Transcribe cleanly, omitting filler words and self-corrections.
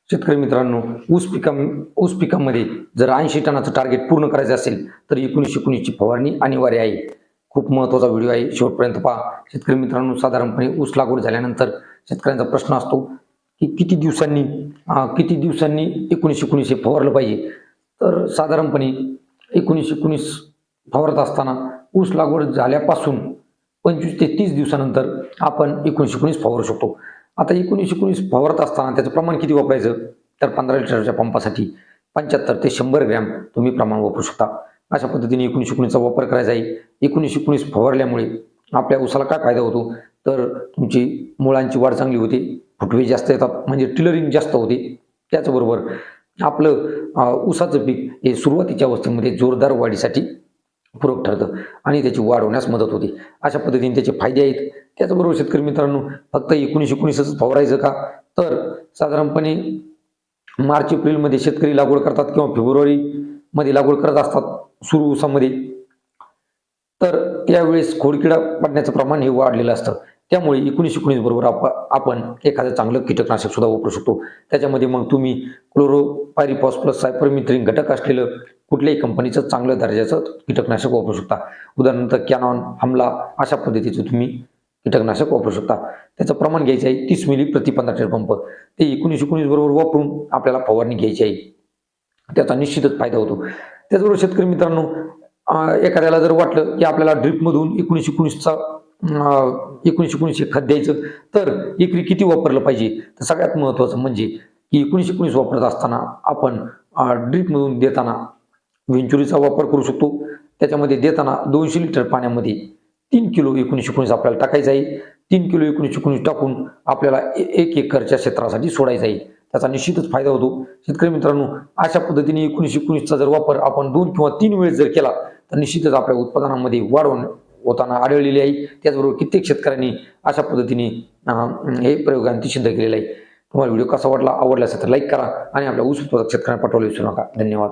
शेतकरी मित्रांनो, ऊस पिकामध्ये जर 80 टनाचं टार्गेट पूर्ण करायचं असेल तर 19-19 ची फवारणी अनिवार्य आहे. खूप महत्त्वाचा व्हिडिओ आहे, शेवटपर्यंत पहा. शेतकरी मित्रांनो, साधारणपणे ऊस लागवड झाल्यानंतर शेतकऱ्यांचा प्रश्न असतो की किती दिवसांनी 19-19 हे फवारलं पाहिजे. तर साधारणपणे 19-19 फवारत असताना ऊस लागवड झाल्यापासून 25 ते 30 दिवसानंतर आपण 19-19 फवारू शकतो. आता 19-19 फवारत असताना त्याचं प्रमाण किती वापरायचं? तर 15 लिटरच्या पंपासाठी 75 ते 100 ग्रॅम तुम्ही प्रमाण वापरू शकता. अशा पद्धतीने 19-19चा वापर करायचा आहे. 19-19 फवारल्यामुळे आपल्या ऊसाला काय फायदा होतो? तर तुमची मुळांची वाढ चांगली होते, फुटवे जास्त येतात, म्हणजे टिलरिंग जास्त होते. त्याचबरोबर आपलं ऊसाचं पीक हे सुरुवातीच्या अवस्थेमध्ये जोरदार वाढीसाठी पूरक ठरतं आणि त्याची वाढ होण्यास मदत होते. अशा पद्धतीने त्याचे फायदे आहेत. त्याचबरोबर शेतकरी मित्रांनो, फक्त 19-19च फवारायचं का? तर साधारणपणे मार्च एप्रिलमध्ये शेतकरी लागवड करतात किंवा फेब्रुवारीमध्ये लागवड करत असतात सुरू ऊसामध्ये. तर त्यावेळेस खोडकिडा पडण्याचं प्रमाण हे वाढलेलं असतं. त्यामुळे 19-19 बरोबर आपण एखादं चांगलं कीटकनाशक सुद्धा वापरू शकतो. त्याच्यामध्ये मग तुम्ही क्लोरोपायरिफॉस प्लस सायपरमेथ्रिन घटक असलेलं कुठल्याही कंपनीचं चांगलं दर्जाचं कीटकनाशक वापरू शकता. उदाहरणार्थ कॅनॉन, हमला अशा पद्धतीचं तुम्ही कीटकनाशक वापरू शकता. त्याचं प्रमाण घ्यायचं आहे 30 मिली प्रति 15 लिटर पंप. ते 19-19 बरोबर वापरून आपल्याला फवारणी घ्यायची आहे. त्याचा निश्चितच फायदा होतो. त्याचबरोबर शेतकरी मित्रांनो, एखाद्याला जर वाटलं की आपल्याला ड्रिपमधून 19-19 हे खत द्यायचं, तर एकरी किती वापरलं पाहिजे? तर सगळ्यात महत्त्वाचं म्हणजे की 19-19 वापरत असताना आपण ड्रिपमधून देताना व्हेंचुरीचा वापर करू शकतो. त्याच्यामध्ये देताना 200 लिटर पाण्यामध्ये 3 किलो 19-19 आपल्याला टाकायचं आहे. 3 किलो 19-19 टाकून आपल्याला 1 एकरच्या क्षेत्रासाठी सोडायचं आहे. त्याचा निश्चितच फायदा होतो. शेतकरी मित्रांनो, अशा पद्धतीने 19-19चा जर वापर आपण 2 किंवा 3 वेळेस जर केला तर निश्चितच आपल्या उत्पादनामध्ये वाढ होताना आढळलेली आहे. त्याचबरोबर कित्येक शेतकऱ्यांनी अशा पद्धतीने हे प्रयोगांती सिद्ध केलेलं आहे. तुम्हाला व्हिडिओ कसा वाटला? आवडला असेल तर लाईक करा आणि आपल्या ऊस उत्पादक शेतकऱ्यांना पाठवायला विसरू नका. धन्यवाद.